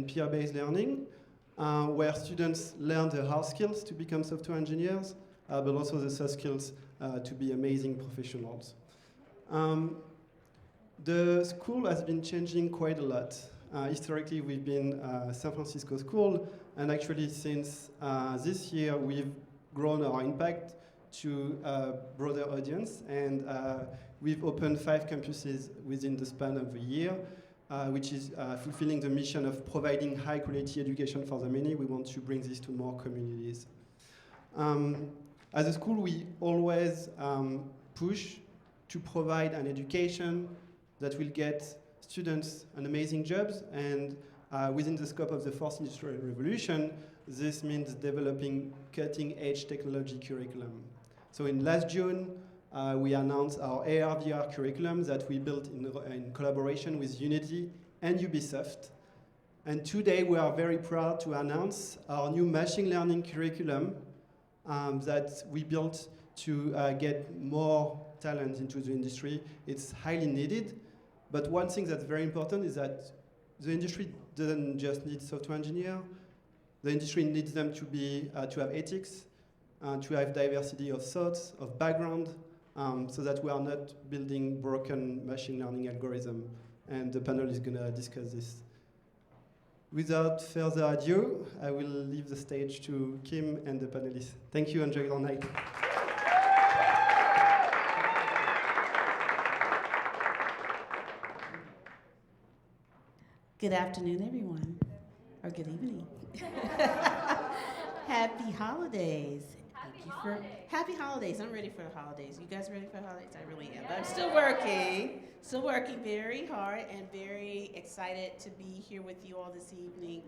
peer-based learning, where students learn the hard skills to become software engineers, but also the soft skills to be amazing professionals. The school has been changing quite a lot. Historically, we've been a San Francisco school, and actually since this year, we've grown our impact to a broader audience, and we've opened 5 campuses within the span of a year, which is fulfilling the mission of providing high-quality education for the many. We want to bring this to more communities. As a school, we always push to provide an education that will get students an amazing jobs, and within the scope of the fourth industrial revolution, this means developing cutting-edge technology curriculum. So in last June, we announced our AR/VR curriculum that we built in collaboration with Unity and Ubisoft. And today we are very proud to announce our new machine learning curriculum that we built to get more talent into the industry. It's highly needed, but one thing that's very important is that the industry doesn't just need software engineer. The industry needs them to have ethics, to have diversity of thoughts, of background, so that we are not building broken machine learning algorithm. And the panel is gonna discuss this. Without further ado, I will leave the stage to Kim and the panelists. Thank you, enjoy your night. Good afternoon, everyone, or good evening. Happy holidays. Happy holidays. I'm ready for the holidays. You guys ready for the holidays? I really am. But I'm still working very hard and very excited to be here with you all this evening.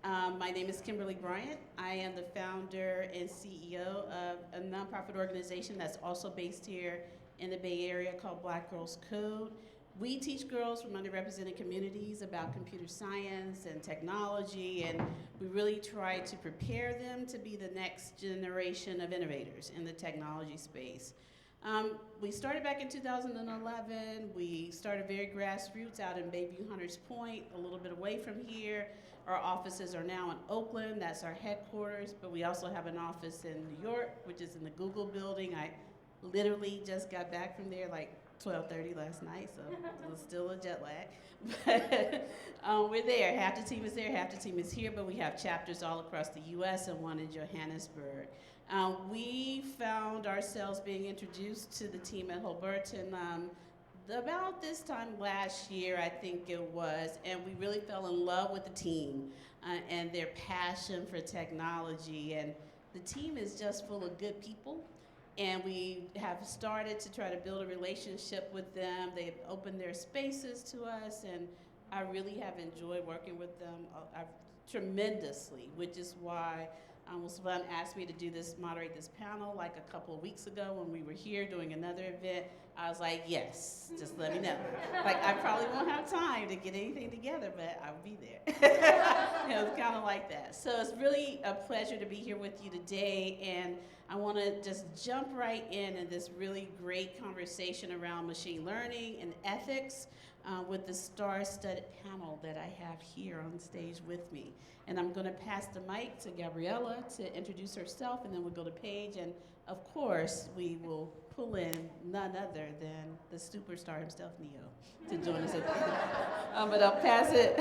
My name is Kimberly Bryant. I am the founder and CEO of a nonprofit organization that's also based here in the Bay Area called Black Girls Code. We teach girls from underrepresented communities about computer science and technology, and we really try to prepare them to be the next generation of innovators in the technology space. We started back in 2011. We started very grassroots out in Bayview Hunters Point, a little bit away from here. Our offices are now in Oakland, that's our headquarters, but we also have an office in New York, which is in the Google building. I literally just got back from there like 12:30 last night, so it was still a jet lag. But we're there. Half the team is there, half the team is here, but we have chapters all across the US and one in Johannesburg. We found ourselves being introduced to the team at Holberton about this time last year, I think it was, and we really fell in love with the team and their passion for technology. And the team is just full of good people. And we have started to try to build a relationship with them. They've opened their spaces to us, and I really have enjoyed working with them tremendously, which is why Sylvan asked me to moderate this panel like a couple of weeks ago when we were here doing another event. I was like, yes, just let me know. Like, I probably won't have time to get anything together, but I'll be there. It's kind of like that. So it's really a pleasure to be here with you today, and I want to just jump right in this really great conversation around machine learning and ethics with the star-studded panel that I have here on stage with me. And I'm going to pass the mic to Gabriela to introduce herself, and then we'll go to Paige, and of course, we will pull in none other than the superstar himself, Neo, to join us at the end. But I'll pass it.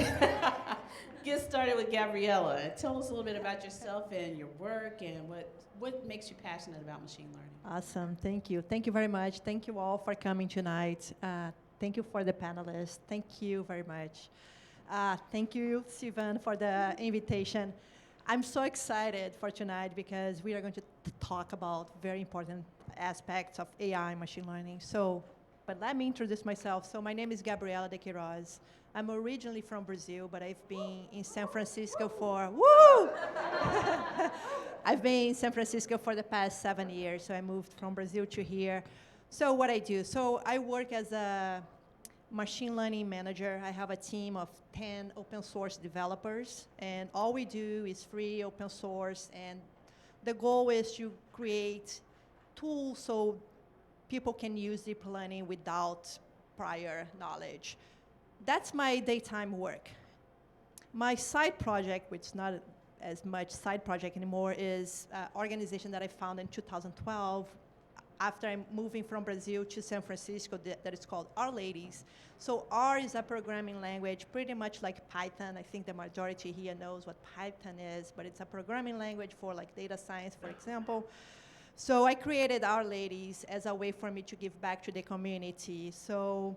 Get started with Gabriela. Tell us a little bit about yourself and your work and what makes you passionate about machine learning. Awesome, thank you. Thank you very much. Thank you all for coming tonight. Thank you for the panelists. Thank you very much. Thank you, Sylvan, for the invitation. I'm so excited for tonight because we are going to talk about very important aspects of AI and machine learning. But let me introduce myself. So my name is Gabriella D Kira. I'm originally from Brazil, but I've been in San Francisco for, I've been in San Francisco for the past 7 years, so I moved from Brazil to here. So what I do, I work as a machine learning manager. I have a team of 10 open source developers, and all we do is free open source, and the goal is to create tools so people can use deep learning without prior knowledge. That's my daytime work. My side project, which is not as much side project anymore, is an organization that I found in 2012 after I'm moving from Brazil to San Francisco that is called Our Ladies. So R is a programming language, pretty much like Python. I think the majority here knows what Python is, but it's a programming language for like data science, for example. So I created Our Ladies as a way for me to give back to the community. So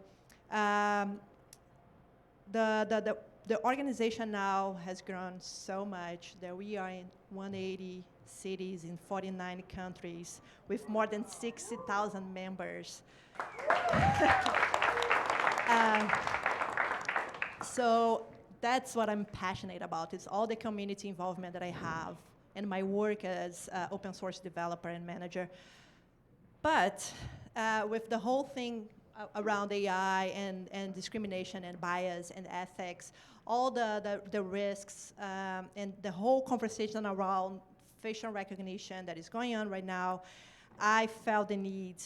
the organization now has grown so much that we are in 180 cities in 49 countries with more than 60,000 members. So that's what I'm passionate about. It's all the community involvement that I have and my work as open source developer and manager. But with the whole thing around AI and discrimination and bias and ethics, all the risks and the whole conversation around facial recognition that is going on right now, I felt the need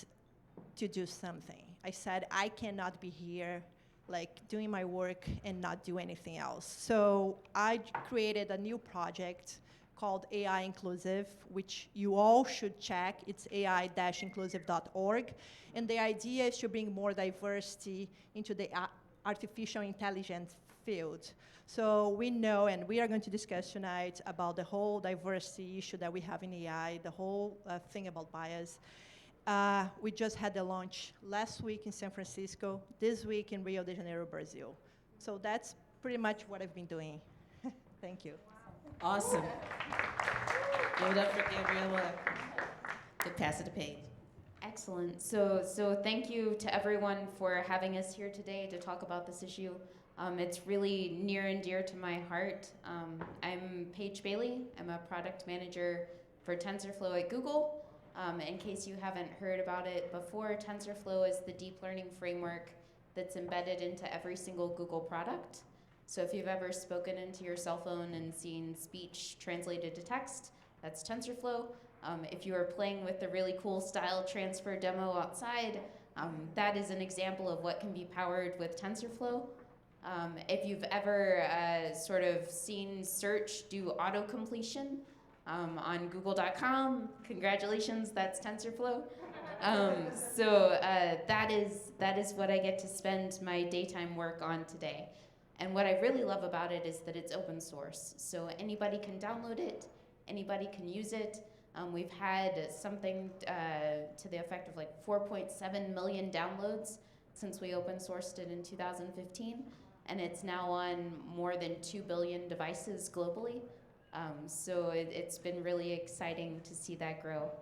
to do something. I said, I cannot be here like doing my work and not do anything else. So I created a new project called AI Inclusive, which you all should check. It's ai-inclusive.org. And the idea is to bring more diversity into the artificial intelligence field. So we know, and we are going to discuss tonight about the whole diversity issue that we have in AI, the whole thing about bias. We just had the launch last week in San Francisco, this week in Rio de Janeiro, Brazil. So that's pretty much what I've been doing. Thank you. Awesome. Give it up for Gabriela. Good, pass it to Paige. Excellent. So thank you to everyone for having us here today to talk about this issue. It's really near and dear to my heart. I'm Paige Bailey. I'm a product manager for TensorFlow at Google. In case you haven't heard about it before, TensorFlow is the deep learning framework that's embedded into every single Google product. So if you've ever spoken into your cell phone and seen speech translated to text, that's TensorFlow. If you are playing with the really cool style transfer demo outside, that is an example of what can be powered with TensorFlow. If you've ever sort of seen search do auto-completion on google.com, congratulations, that's TensorFlow. So that is what I get to spend my daytime work on today. And what I really love about it is that it's open source. So anybody can download it, anybody can use it. We've had something to the effect of like 4.7 million downloads since we open sourced it in 2015. And it's now on more than 2 billion devices globally. So it's been really exciting to see that grow.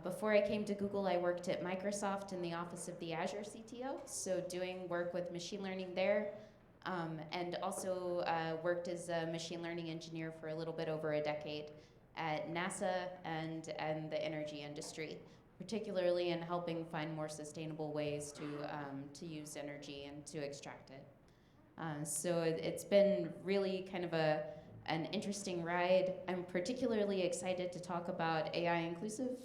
Before I came to Google, I worked at Microsoft in the office of the Azure CTO, so doing work with machine learning there, and also worked as a machine learning engineer for a little bit over a decade at NASA and the energy industry, particularly in helping find more sustainable ways to use energy and to extract it. So it's been really kind of an interesting ride. I'm particularly excited to talk about AI Inclusive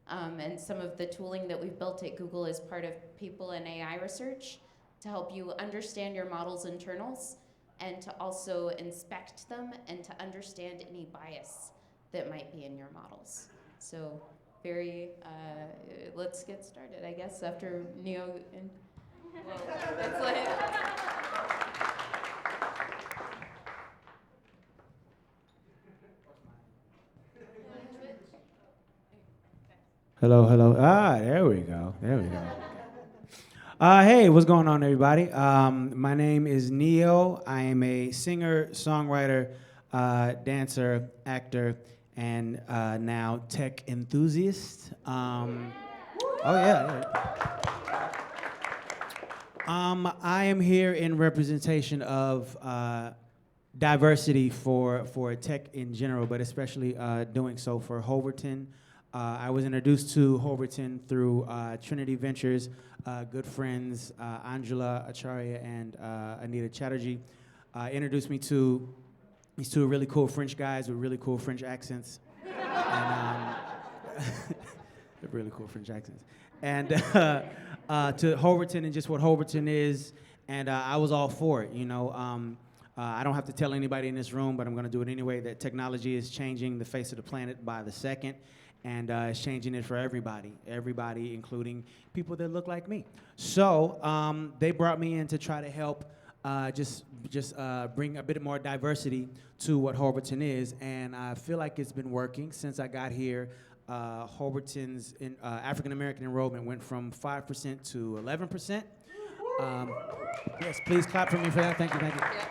and some of the tooling that we've built at Google as part of people in AI research to help you understand your model's internals and to also inspect them and to understand any bias that might be in your models. So let's get started, I guess, after Neo. It's like, Hello, hello. There we go. Hey, what's going on, everybody? My name is Neo. I am a singer, songwriter, dancer, actor, and now tech enthusiast. I am here in representation of diversity for tech in general, but especially doing so for Holberton. I was introduced to Holberton through Trinity Ventures, good friends Angela Acharya and Anita Chatterjee introduced me to these two really cool French guys with really cool French accents. And, really cool French accents. And to Holberton and just what Holberton is, and I was all for it, you know. I don't have to tell anybody in this room, but I'm going to do it anyway, that technology is changing the face of the planet by the second, and it's changing it for everybody, including people that look like me. So they brought me in to try to help just bring a bit more diversity to what Holberton is, and I feel like it's been working since I got here. Holberton's African American enrollment went from 5% to 11%. Yes, please clap for me for that. Thank you. Yep.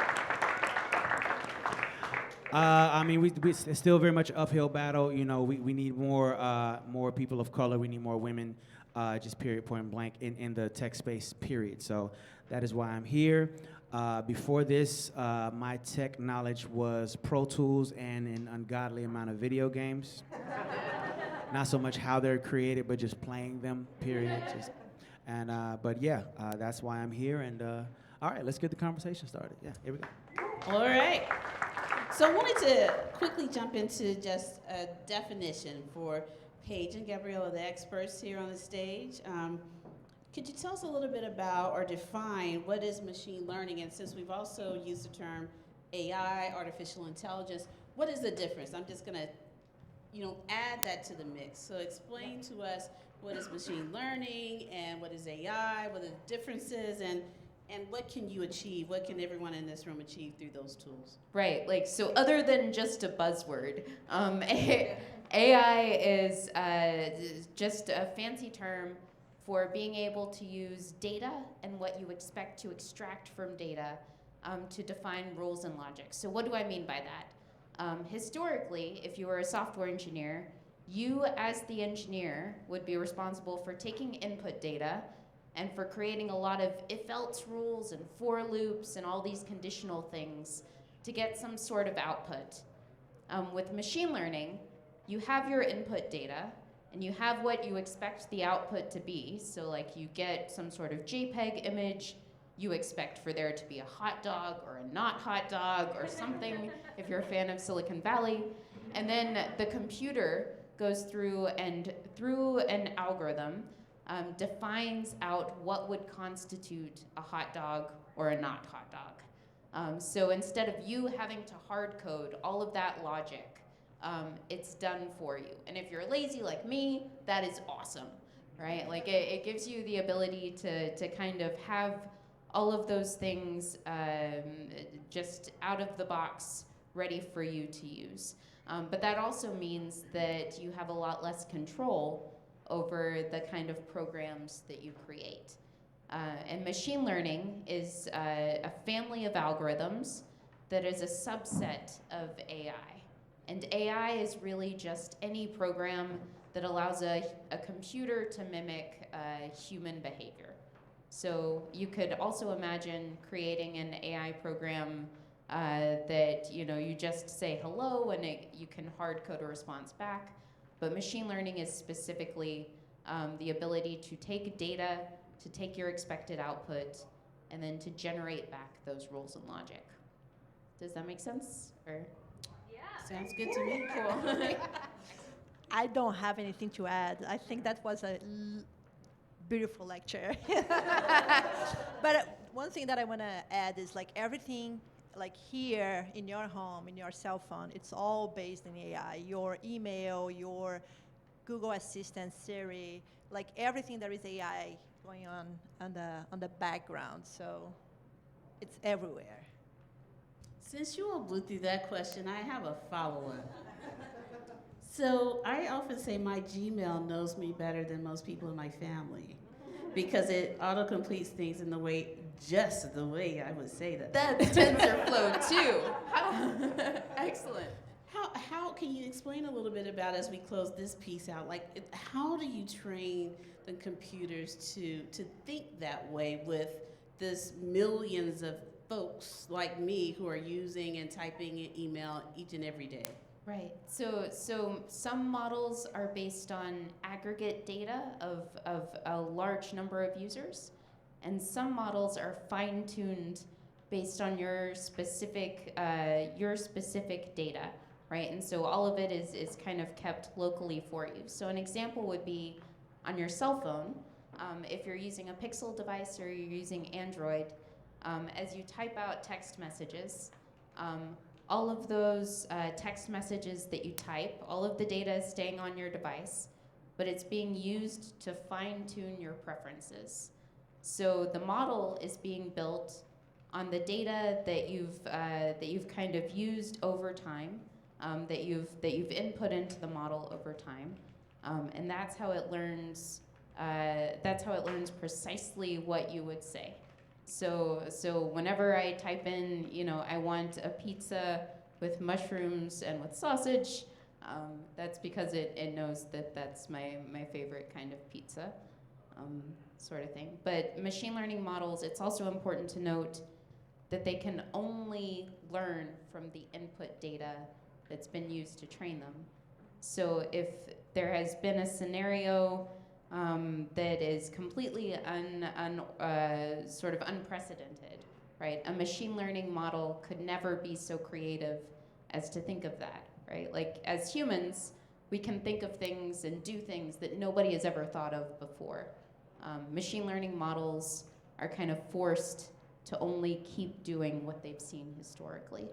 I mean, it's still very much an uphill battle. You know, we need more people of color. We need more women, just period, point blank, in the tech space, period. So that is why I'm here. Before this, my tech knowledge was Pro Tools and an ungodly amount of video games. Not so much how they're created, but just playing them, period. But yeah, that's why I'm here. And all right, let's get the conversation started. Yeah, here we go. All right. So I wanted to quickly jump into just a definition for Paige and Gabriela, the experts here on the stage. Could you tell us a little bit about or define what is machine learning? And since we've also used the term AI, artificial intelligence, what is the difference? I'm just gonna, add that to the mix. So explain to us what is machine learning and what is AI, what are the differences, and what can you achieve? What can everyone in this room achieve through those tools? Right, so other than just a buzzword, AI is just a fancy term for being able to use data and what you expect to extract from data to define rules and logic. So what do I mean by that? Historically, if you were a software engineer, you as the engineer would be responsible for taking input data and for creating a lot of if-else rules and for loops and all these conditional things to get some sort of output. With machine learning, you have your input data, and you have what you expect the output to be. So like you get some sort of JPEG image, you expect for there to be a hot dog or a not hot dog or something if you're a fan of Silicon Valley. And then the computer goes through and through an algorithm defines out what would constitute a hot dog or a not hot dog. So instead of you having to hard code all of that logic, it's done for you. And if you're lazy like me, that is awesome, right? Like it gives you the ability to kind of have all of those things just out of the box, ready for you to use. But that also means that you have a lot less control over the kind of programs that you create. And machine learning is a family of algorithms that is a subset of AI. And AI is really just any program that allows a computer to mimic human behavior. So you could also imagine creating an AI program that you just say hello and you can hard code a response back. But machine learning is specifically the ability to take data, to take your expected output, and then to generate back those rules and logic. Does that make sense? Or? Yeah. Sounds good to me. Cool. I don't have anything to add. I think that was a beautiful lecture. But one thing that I want to add is like everything like here in your home, in your cell phone, it's all based in AI. Your email, your Google Assistant, Siri, like everything there is AI going on the background. So it's everywhere. Since you all blew through that question, I have a follow-up. So I often say my Gmail knows me better than most people in my family because it auto-completes things in just the way I would say that. That's TensorFlow too. Excellent. How can you explain a little bit about, as we close this piece out, like how do you train the computers to think that way with this millions of folks like me who are using and typing an email each and every day? Right. So some models are based on aggregate data of a large number of users, and some models are fine-tuned based on your specific data, right? And so all of it is kind of kept locally for you. So an example would be on your cell phone. If you're using a Pixel device or you're using Android, as you type out text messages, all of those text messages that you type, all of the data is staying on your device, but it's being used to fine-tune your preferences. So the model is being built on the data that you've kind of used over time, that you've input into the model over time, and that's how it learns. That's how it learns precisely what you would say. So whenever I type in, I want a pizza with mushrooms and with sausage, that's because it knows that that's my favorite kind of pizza, sort of thing. But machine learning models, it's also important to note that they can only learn from the input data that's been used to train them. So if there has been a scenario that is completely sort of unprecedented, right? A machine learning model could never be so creative as to think of that, right? Like, as humans, we can think of things and do things that nobody has ever thought of before. Machine learning models are kind of forced to only keep doing what they've seen historically.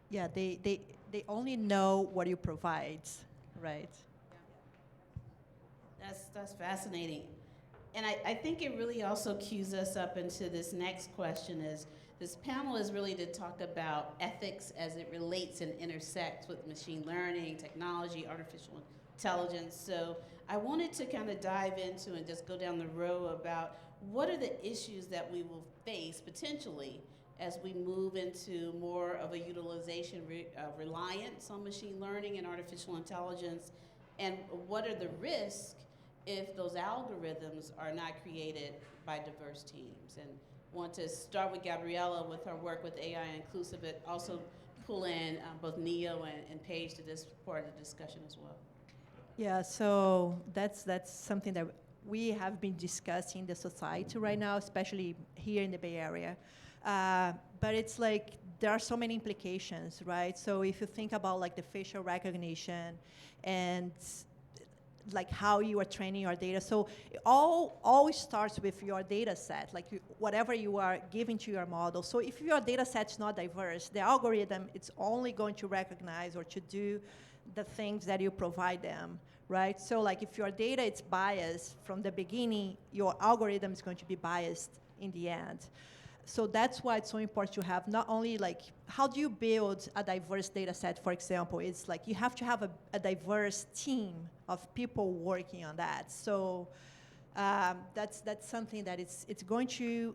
Yeah, they only know what you provide, right? That's fascinating. And I think it really also cues us up into this next question is, this panel is really to talk about ethics as it relates and intersects with machine learning, technology, artificial intelligence. So I wanted to kind of dive into and just go down the row about what are the issues that we will face potentially as we move into more of a utilization reliance on machine learning and artificial intelligence, and what are the risks if those algorithms are not created by diverse teams. And want to start with Gabriela with her work with AI Inclusive, but also pull in both Neo and Paige to this part of the discussion as well. Yeah, so that's something that we have been discussing in the society right now, especially here in the Bay Area. But it's like there are so many implications, right? So if you think about like the facial recognition and like how you are training your data. So it always starts with your data set, like whatever you are giving to your model. So if your data set is not diverse, the algorithm, it's only going to recognize or to do the things that you provide them, right? So like if your data is biased from the beginning, your algorithm is going to be biased in the end. So that's why it's so important to have not only like, how do you build a diverse data set, for example? It's like you have to have a diverse team of people working on that. So that's something that it's going to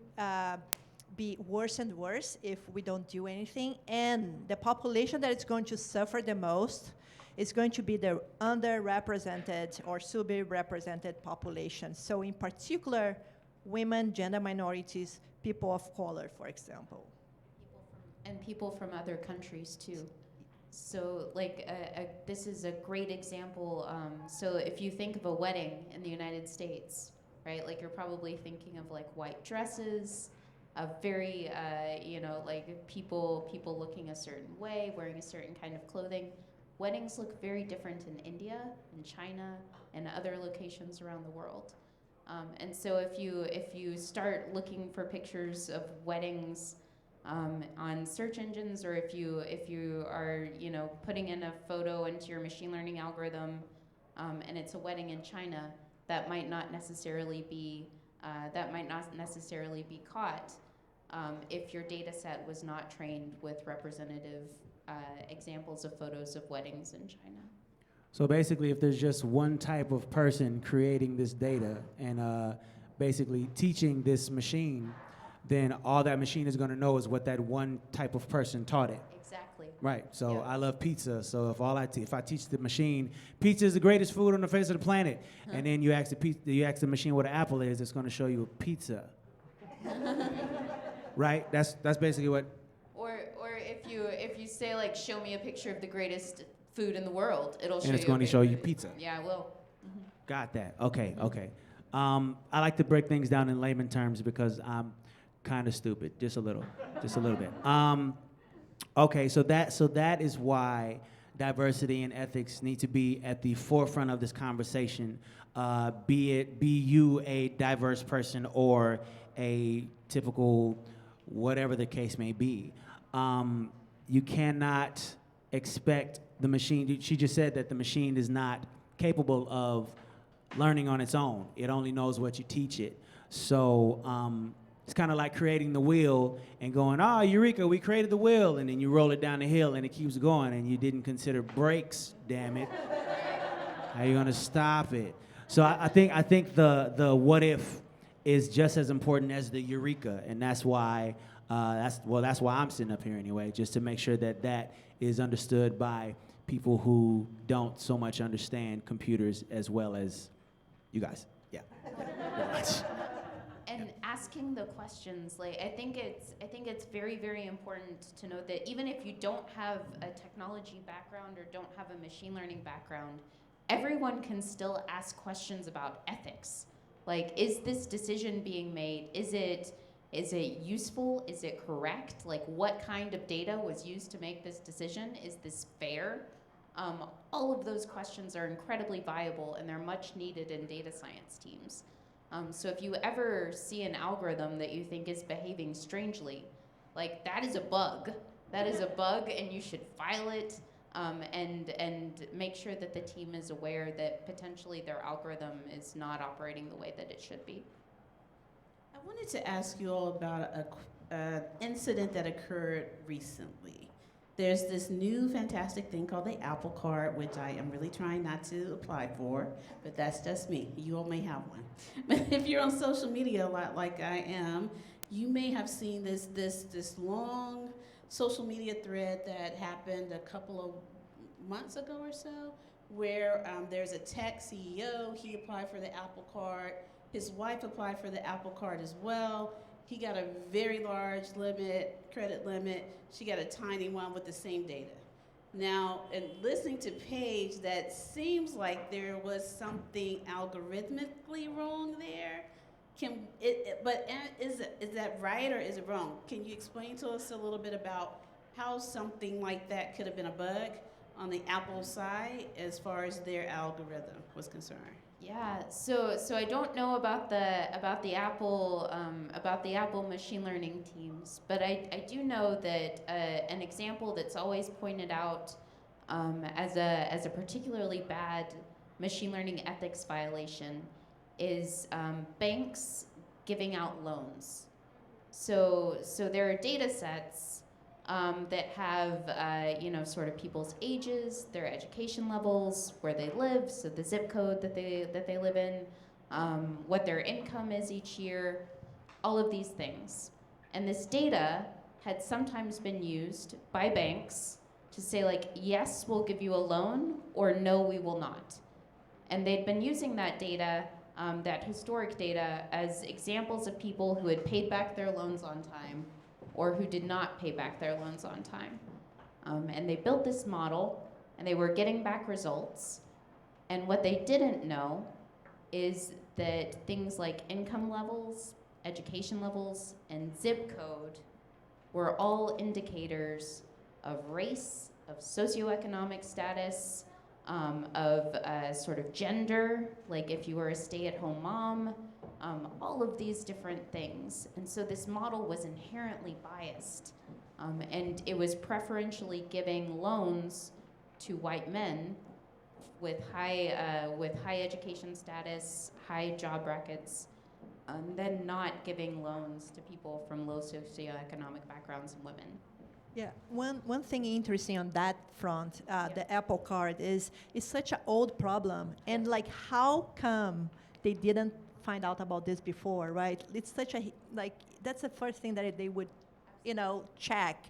be worse and worse if we don't do anything. And the population that is going to suffer the most is going to be the underrepresented or subrepresented population. So in particular, women, gender minorities, people of color, for example. People from other countries too. So like this is a great example. So if you think of a wedding in the United States, right? Like you're probably thinking of like white dresses, very like people looking a certain way, wearing a certain kind of clothing. Weddings look very different in India, in China, and other locations around the world. And so if you start looking for pictures of weddings on search engines, or if you are putting in a photo into your machine learning algorithm, and it's a wedding in China, that might not necessarily be caught if your data set was not trained with representative examples of photos of weddings in China. So basically, if there's just one type of person creating this data and basically teaching this machine, then all that machine is going to know is what that one type of person taught it. Exactly. Right. So Yeah. I love pizza. So if I teach the machine, pizza is the greatest food on the face of the planet, and then you ask the machine what an apple is, it's going to show you a pizza. Right. That's basically what. Or if you say like, show me a picture of the greatest food in the world, it'll show you. And it's going to show you pizza. Yeah, it will. Mm-hmm. Got that. Okay. Okay. I like to break things down in layman terms because I'm kind of stupid, just a little bit. Okay. So that is why diversity and ethics need to be at the forefront of this conversation. Be you a diverse person or a typical whatever the case may be. You cannot expect the machine, she just said that the machine is not capable of learning on its own. It only knows what you teach it. So it's kind of like creating the wheel and going, oh, eureka, we created the wheel, and then you roll it down the hill and it keeps going, and you didn't consider brakes, damn it. How are you gonna stop it? So I think the what if is just as important as the eureka, and that's why that's why I'm sitting up here anyway, just to make sure that that is understood by people who don't so much understand computers as well as you guys. Yeah. Pretty much. And asking the questions, like I think it's very, very important to note that even if you don't have a technology background or don't have a machine learning background, everyone can still ask questions about ethics. Like, is this decision being made? Is it useful? Is it correct? Like, what kind of data was used to make this decision? Is this fair? All of those questions are incredibly viable, and they're much needed in data science teams. So if you ever see an algorithm that you think is behaving strangely, like, that is a bug. That is a bug, and you should file it, and make sure that the team is aware that potentially their algorithm is not operating the way that it should be. I wanted to ask you all about an incident that occurred recently. There's this new fantastic thing called the Applecart, which I am really trying not to apply for, but that's just me. You all may have one. But if you're on social media a lot like I am, you may have seen this long social media thread that happened a couple of months ago or so, where there's a tech CEO, he applied for the Applecart, his wife applied for the Applecart as well. He got a very large credit limit. She got a tiny one with the same data. Now, in listening to Paige, that seems like there was something algorithmically wrong there. But is that right or is it wrong? Can you explain to us a little bit about how something like that could have been a bug on the Apple side as far as their algorithm was concerned? Yeah, so I don't know about the Apple machine learning teams, but I do know that an example that's always pointed out as a particularly bad machine learning ethics violation is banks giving out loans. So there are data sets that have sort of people's ages, their education levels, where they live, so the zip code that they live in, what their income is each year, all of these things. And this data had sometimes been used by banks to say, like, yes, we'll give you a loan, or no, we will not. And they'd been using that data, that historic data, as examples of people who had paid back their loans on time or who did not pay back their loans on time. And they built this model, and they were getting back results. And what they didn't know is that things like income levels, education levels, and zip code were all indicators of race, of socioeconomic status, of sort of gender, like if you were a stay-at-home mom, all of these different things. And so this model was inherently biased, and it was preferentially giving loans to white men with high education status, high job brackets, then not giving loans to people from low socioeconomic backgrounds and women. Yeah, one thing interesting on that front, the Applecart is it's such an old problem, and like how come they didn't find out about this before, right? It's such a, like, that's the first thing that they would, check.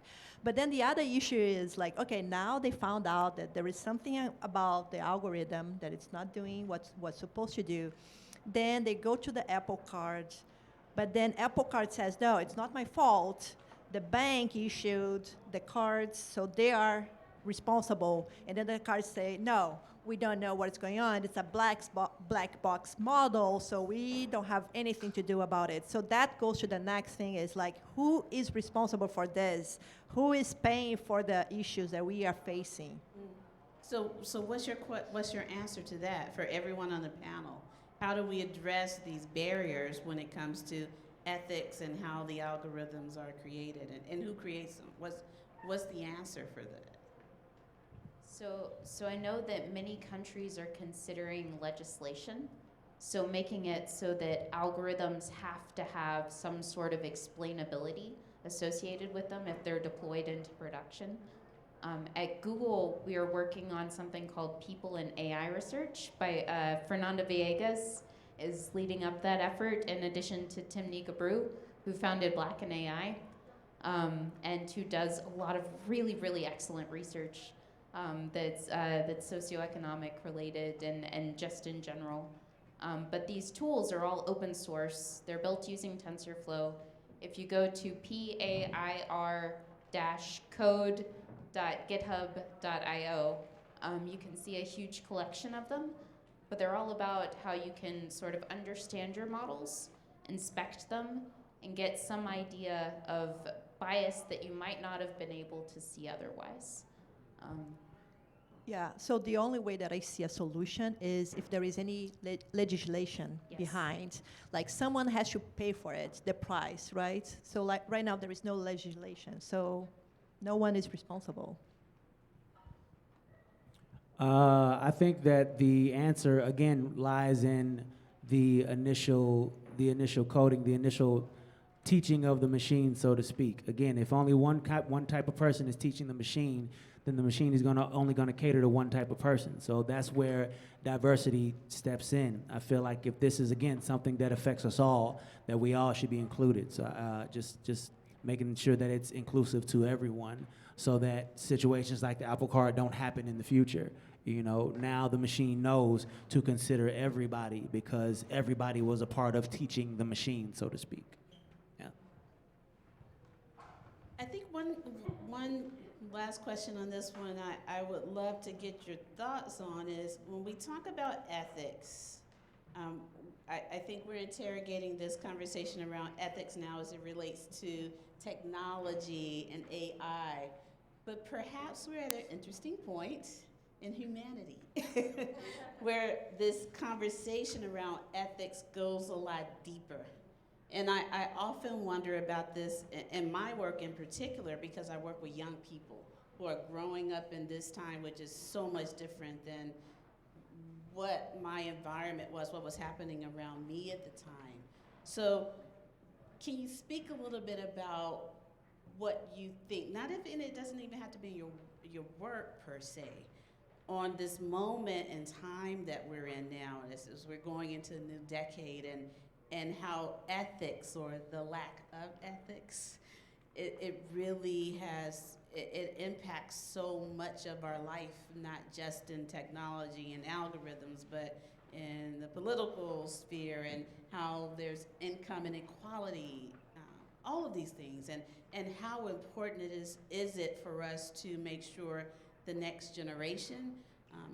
But then the other issue is like, okay, now they found out that there is something about the algorithm that it's not doing what's supposed to do. Then they go to the Applecart, but then Applecart says, no, it's not my fault. The bank issued the cards, so they are responsible. And then the cards say, no, we don't know what's going on. It's a black box model, so we don't have anything to do about it. So that goes to the next thing is like, who is responsible for this? Who is paying for the issues that we are facing? So what's your answer to that for everyone on the panel? How do we address these barriers when it comes to ethics and how the algorithms are created and who creates them? What's the answer for that? So I know that many countries are considering legislation, so making it so that algorithms have to have some sort of explainability associated with them if they're deployed into production. At Google, we are working on something called People in AI Research by Fernanda Villegas is leading up that effort, in addition to Tim Nikabru, who founded Black in AI, and who does a lot of really, really excellent research that's socioeconomic related and just in general. But these tools are all open source. They're built using TensorFlow. If you go to pair-code.github.io, you can see a huge collection of them, but they're all about how you can sort of understand your models, inspect them, and get some idea of bias that you might not have been able to see otherwise. Yeah, so the only way that I see a solution is if there is any legislation Yes. behind. Like someone has to pay for it, the price, right? So like right now there is no legislation, so no one is responsible. I think that the answer again lies in the initial coding, the initial teaching of the machine, so to speak. Again, if only one type of person is teaching the machine, then the machine is only gonna cater to one type of person. So that's where diversity steps in. I feel like if this is again something that affects us all, that we all should be included. So just making sure that it's inclusive to everyone, so that situations like the Applecart don't happen in the future. You know, now the machine knows to consider everybody because everybody was a part of teaching the machine, so to speak. Yeah. I think one last question on this one I would love to get your thoughts on is when we talk about ethics, I think we're interrogating this conversation around ethics now as it relates to technology and AI, but perhaps we're at an interesting point in humanity where this conversation around ethics goes a lot deeper. And I often wonder about this in my work in particular because I work with young people who are growing up in this time, which is so much different than what my environment was, what was happening around me at the time. So can you speak a little bit about what you think, and it doesn't even have to be your work per se, on this moment in time that we're in now, as we're going into a new decade, and how ethics, or the lack of ethics, it really it impacts so much of our life, not just in technology and algorithms, but in the political sphere, and how there's income inequality, all of these things, and how important it is it for us to make sure the next generation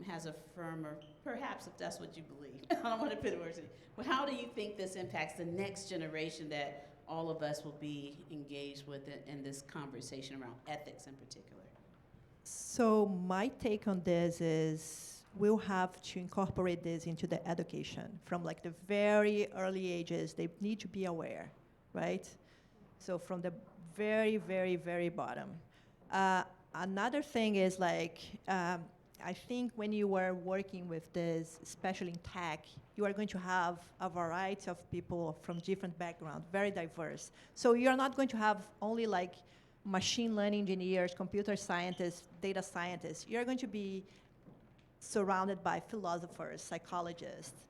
has a firmer, perhaps if that's what you believe. I don't want to put words in. Well, how do you think this impacts the next generation that all of us will be engaged with in this conversation around ethics in particular? So my take on this is we'll have to incorporate this into the education from like the very early ages. They need to be aware, right? So from the very, very, very bottom. Another thing is like, I think when you are working with this, especially in tech, you are going to have a variety of people from different backgrounds, very diverse. So you're not going to have only like machine learning engineers, computer scientists, data scientists. You're going to be surrounded by philosophers, psychologists,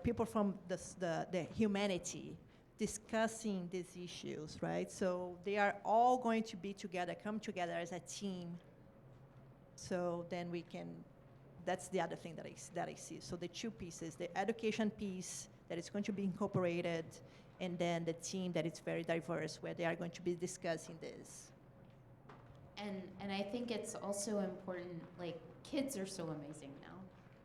people from the humanity discussing these issues, right? So they are all going to be together, come together as a team. So then we can, that's the other thing that I see. So the two pieces, the education piece that is going to be incorporated, and then the team that is very diverse, where they are going to be discussing this. And I think it's also important, like, kids are so amazing now.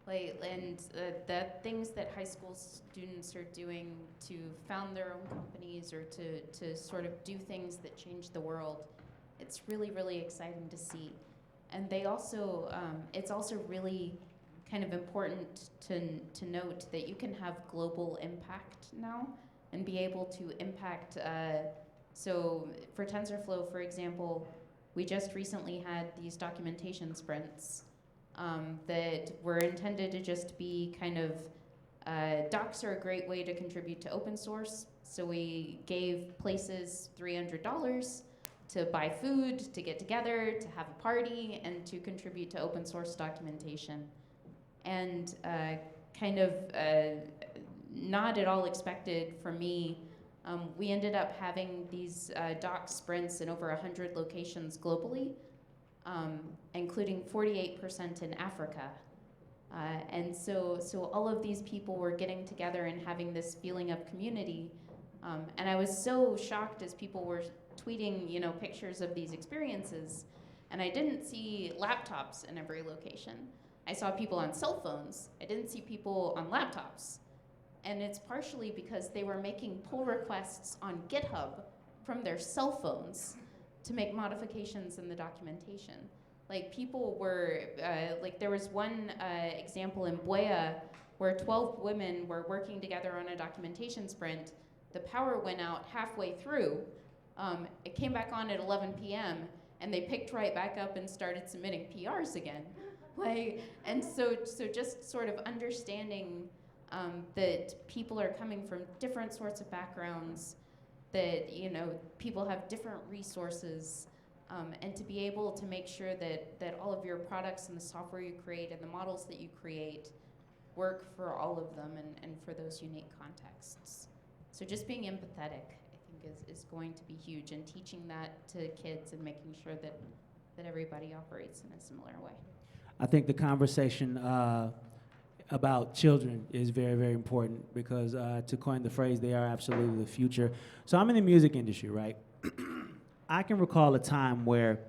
The things that high school students are doing to found their own companies or to sort of do things that change the world, it's really, really exciting to see. And they also, it's also really kind of important to note that you can have global impact now. and be able to impact. So for TensorFlow, for example, we just recently had these documentation sprints that were intended to just be kind of, docs are a great way to contribute to open source. So we gave places $300 to buy food, to get together, to have a party, and to contribute to open source documentation. And kind of not at all expected for me, we ended up having these doc sprints in over 100 locations globally, including 48% in Africa. And so all of these people were getting together and having this feeling of community. And I was so shocked as people were tweeting, pictures of these experiences, and I didn't see laptops in every location. I saw people on cell phones. I didn't see people on laptops. And it's partially because they were making pull requests on GitHub from their cell phones to make modifications in the documentation. Like people were, there was one example in Buea where 12 women were working together on a documentation sprint. The power went out halfway through. It came back on at 11 p.m. and they picked right back up and started submitting PRs again. And so just sort of understanding that people are coming from different sorts of backgrounds, that people have different resources, and to be able to make sure that all of your products and the software you create and the models that you create work for all of them and for those unique contexts. So just being empathetic, I think, is going to be huge, and teaching that to kids and making sure that everybody operates in a similar way. I think the conversation about children is very, very important because, to coin the phrase, they are absolutely the future. So I'm in the music industry, right? I can recall a time where,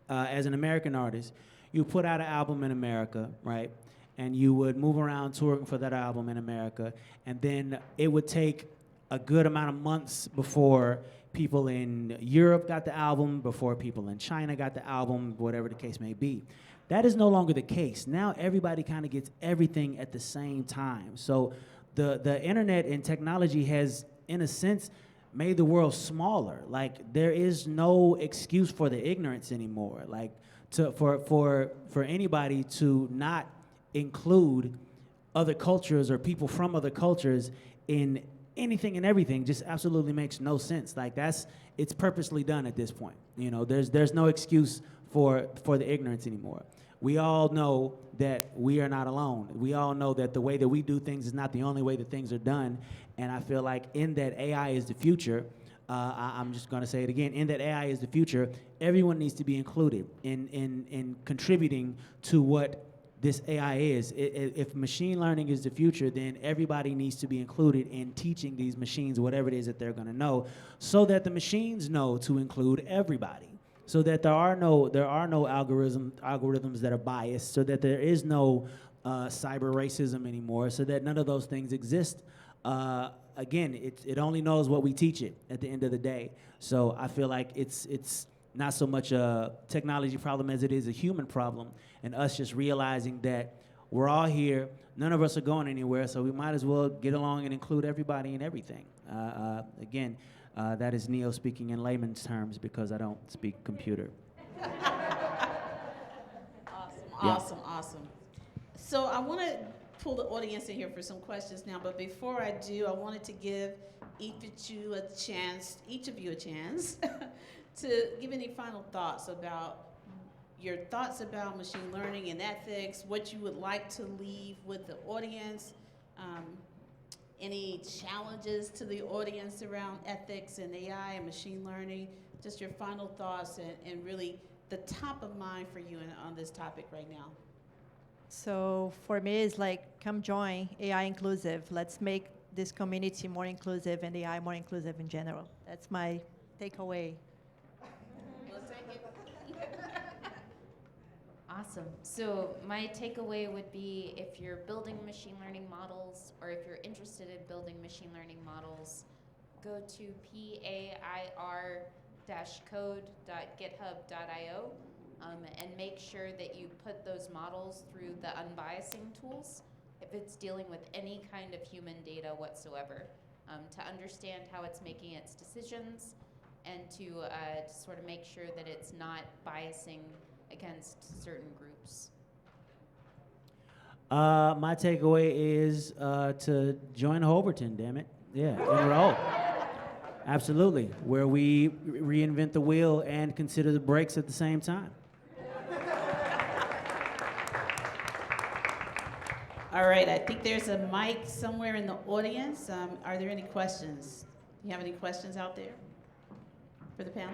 as an American artist, you put out an album in America, right? And you would move around touring for that album in America, and then it would take a good amount of months before people in Europe got the album, before people in China got the album, whatever the case may be. That is no longer the case. Now everybody kind of gets everything at the same time. So the internet and technology has, in a sense, made the world smaller. Like, there is no excuse for the ignorance anymore. Like, for anybody to not include other cultures or people from other cultures in anything and everything just absolutely makes no sense. Like, it's purposely done at this point. There's no excuse for the ignorance anymore. We all know that we are not alone. We all know that the way that we do things is not the only way that things are done. And I feel like in that AI is the future, I'm just gonna say it again, in that AI is the future, everyone needs to be included in contributing to what this AI is. If machine learning is the future, then everybody needs to be included in teaching these machines whatever it is that they're gonna know, so that the machines know to include everybody. So that there are no algorithms that are biased, so that there is no cyber racism anymore, so that none of those things exist. Again, it only knows what we teach it at the end of the day. So I feel like it's not so much a technology problem as it is a human problem, and us just realizing that we're all here, none of us are going anywhere, so we might as well get along and include everybody in everything. Again, that is Neo speaking in layman's terms because I don't speak computer. Awesome. So I want to pull the audience in here for some questions now, but before I do, I wanted to give each of you a chance to give any final thoughts about your thoughts about machine learning and ethics, what you would like to leave with the audience, any challenges to the audience around ethics and AI and machine learning, just your final thoughts and really the top of mind for you on this topic right now. So for me, it's like, come join AI Inclusive. Let's make this community more inclusive and AI more inclusive in general. That's my takeaway. Awesome. So my takeaway would be, if you're building machine learning models, or if you're interested in building machine learning models, go to pair-code.github.io and make sure that you put those models through the unbiasing tools if it's dealing with any kind of human data whatsoever. to understand how it's making its decisions and to sort of make sure that it's not biasing against certain groups. My takeaway is to join Holberton, damn it. Yeah, enroll. Absolutely, where we reinvent the wheel and consider the brakes at the same time. All right, I think there's a mic somewhere in the audience. Are there any questions? Do you have any questions out there for the panel?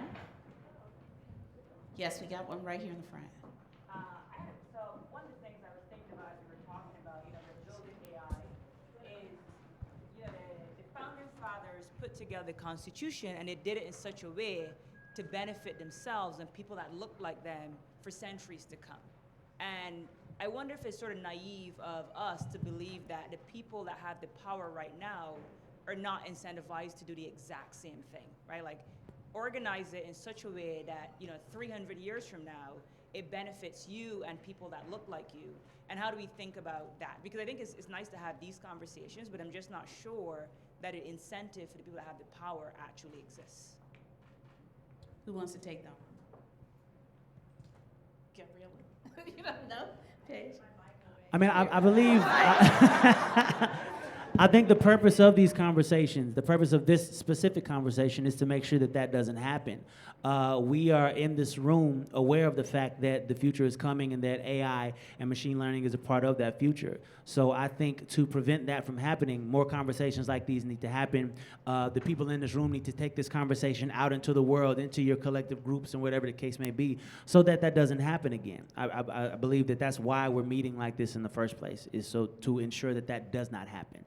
Yes, we got one right here in the front. So one of the things I was thinking about as we were talking about, the building AI is, the founding fathers put together the Constitution, and they did it in such a way to benefit themselves and people that look like them for centuries to come. And I wonder if it's sort of naive of us to believe that the people that have the power right now are not incentivized to do the exact same thing, right? Like, organize it in such a way that, 300 years from now, it benefits you and people that look like you. And how do we think about that? Because I think it's nice to have these conversations, but I'm just not sure that an incentive for the people that have the power actually exists. Who wants to take them? Gabriela? You don't know? Paige? I mean, I believe, I think the purpose of these conversations, the purpose of this specific conversation is to make sure that that doesn't happen. We are in this room aware of the fact that the future is coming and that AI and machine learning is a part of that future. So I think to prevent that from happening, more conversations like these need to happen. The people in this room need to take this conversation out into the world, into your collective groups and whatever the case may be, so that that doesn't happen again. I believe that that's why we're meeting like this in the first place, is so to ensure that that does not happen.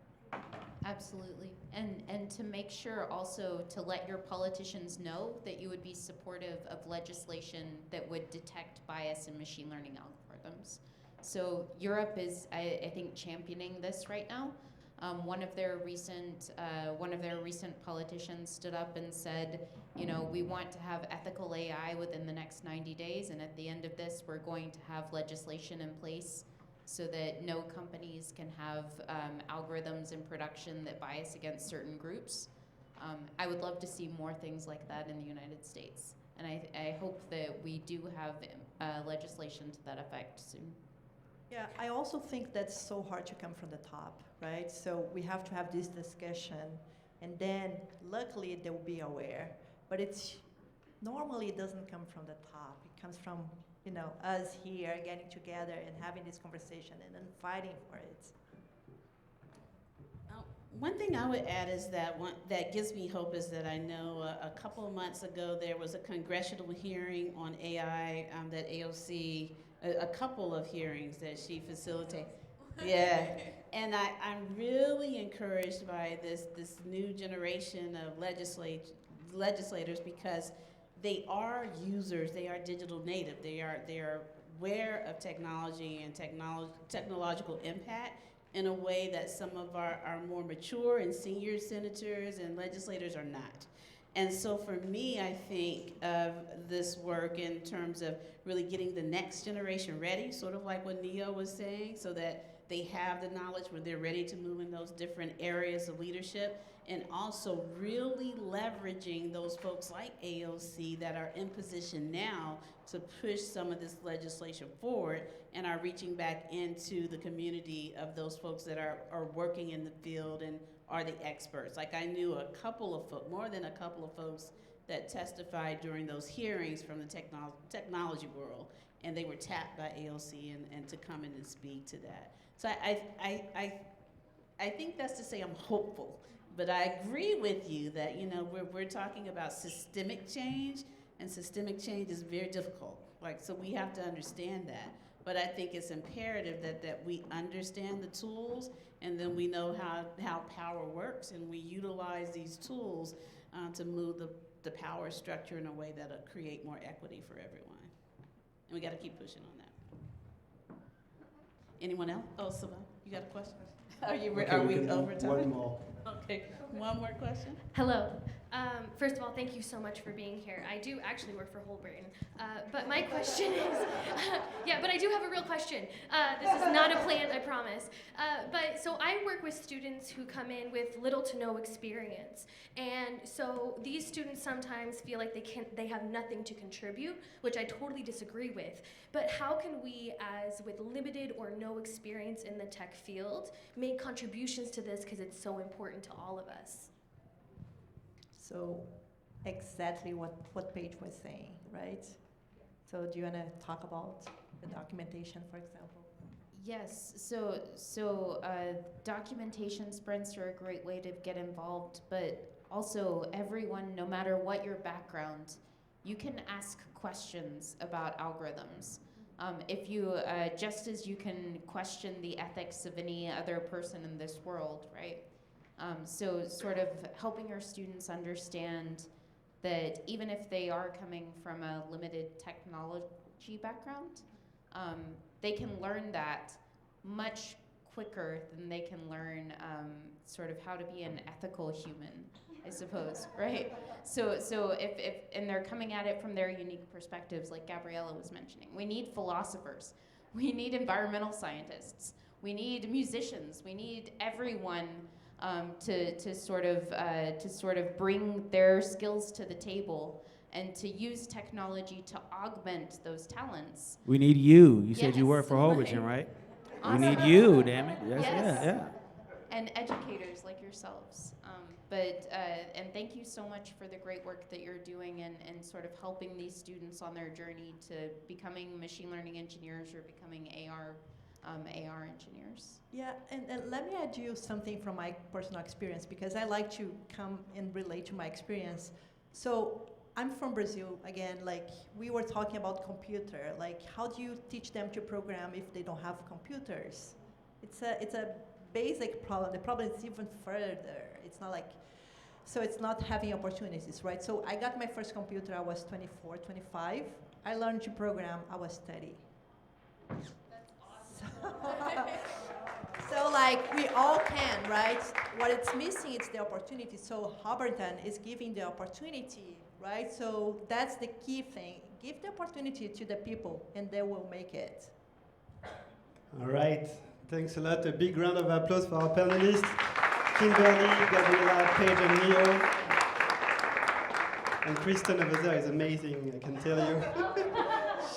Absolutely. And to make sure also to let your politicians know that you would be supportive of legislation that would detect bias in machine learning algorithms. So Europe is, I think, championing this right now. One of their recent politicians stood up and said, we want to have ethical AI within the next 90 days, and at the end of this, we're going to have legislation in place so that no companies can have algorithms in production that bias against certain groups. I would love to see more things like that in the United States. And I hope that we do have legislation to that effect soon. Yeah, I also think that's so hard to come from the top, right? So we have to have this discussion, and then luckily they will be aware. But normally it doesn't come from the top. It comes from us here getting together and having this conversation and then fighting for it. One thing I would add is that that gives me hope is that I know a couple of months ago there was a congressional hearing on AI that AOC, a couple of hearings that she facilitated. Yeah, and I'm really encouraged by this new generation of legislators because they are users, they are digital native, they are aware of technology and technological impact in a way that some of our more mature and senior senators and legislators are not. And so for me, I think of this work in terms of really getting the next generation ready, sort of like what Neo was saying, so that they have the knowledge when they're ready to move in those different areas of leadership, and also really leveraging those folks like AOC that are in position now to push some of this legislation forward and are reaching back into the community of those folks that are working in the field and are the experts. Like I knew a couple of folks, more than a couple of folks that testified during those hearings from the technology world, and they were tapped by AOC and to come in and speak to that. So I think that's to say I'm hopeful, but I agree with you that we're talking about systemic change, and systemic change is very difficult. So we have to understand that. But I think it's imperative that we understand the tools, and then we know how power works, and we utilize these tools to move the power structure in a way that'll create more equity for everyone. And we got to keep pushing on that. Anyone else? Oh, Sylvain, you got a question? Are we over time? One more. Okay, one more question. Hello. First of all, thank you so much for being here. I do actually work for Holberton, but my question is, yeah, but I do have a real question. This is not a plant, I promise. But so I work with students who come in with little to no experience, and so these students sometimes feel like they have nothing to contribute, which I totally disagree with. But how can we, as with limited or no experience in the tech field, make contributions to this because it's so important to all of us? So exactly what Paige was saying, right? So do you want to talk about the documentation, for example? Yes, so documentation sprints are a great way to get involved, but also everyone, no matter what your background, you can ask questions about algorithms. If you, just as you can question the ethics of any other person in this world, right? So sort of helping our students understand that even if they are coming from a limited technology background, they can learn that much quicker than they can learn sort of how to be an ethical human, I suppose, right? So if and they're coming at it from their unique perspectives, like Gabriela was mentioning. We need philosophers, we need environmental scientists, we need musicians, we need everyone to sort of bring their skills to the table and to use technology to augment those talents. We need you. You said you Yes. work for Holberton, right? Awesome. We need you, damn it. Yes, Yes. yeah. And educators like yourselves. And thank you so much for the great work that you're doing and sort of helping these students on their journey to becoming machine learning engineers or becoming AR engineers. Yeah, and let me add you something from my personal experience, because I like to come and relate to my experience. So I'm from Brazil, again, like we were talking about computer, like how do you teach them to program if they don't have computers? It's a basic problem. The problem is even further. It's not like, so it's not having opportunities, right? So I got my first computer, I was 24, 25. I learned to program, I was 30. So like we all can, right? What it's missing is the opportunity. So Holberton is giving the opportunity, right? So that's the key thing. Give the opportunity to the people and they will make it. All right, thanks a lot. A big round of applause for our panelists, Kimberly, Gabriela, Paige, and Leo. And Kristen over there is amazing, I can tell you.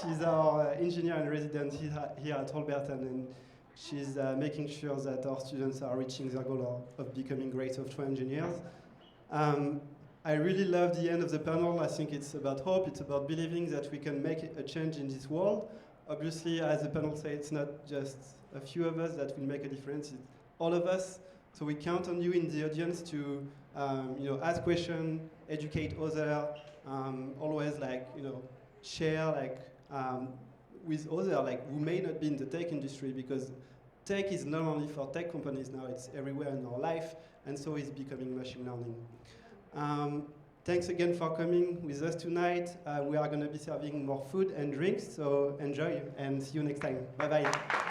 She's our engineer in residence here at Holberton, and she's making sure that our students are reaching their goal of becoming great software engineers. I really love the end of the panel. I think it's about hope. It's about believing that we can make a change in this world. Obviously, as the panel said, it's not just a few of us that will make a difference. It's all of us. So we count on you in the audience to ask questions, educate others, always share with others who may not be in the tech industry, because tech is not only for tech companies now, it's everywhere in our life, and so is becoming machine learning. Thanks again for coming with us tonight. We are going to be serving more food and drinks, so enjoy and see you next time. Bye-bye.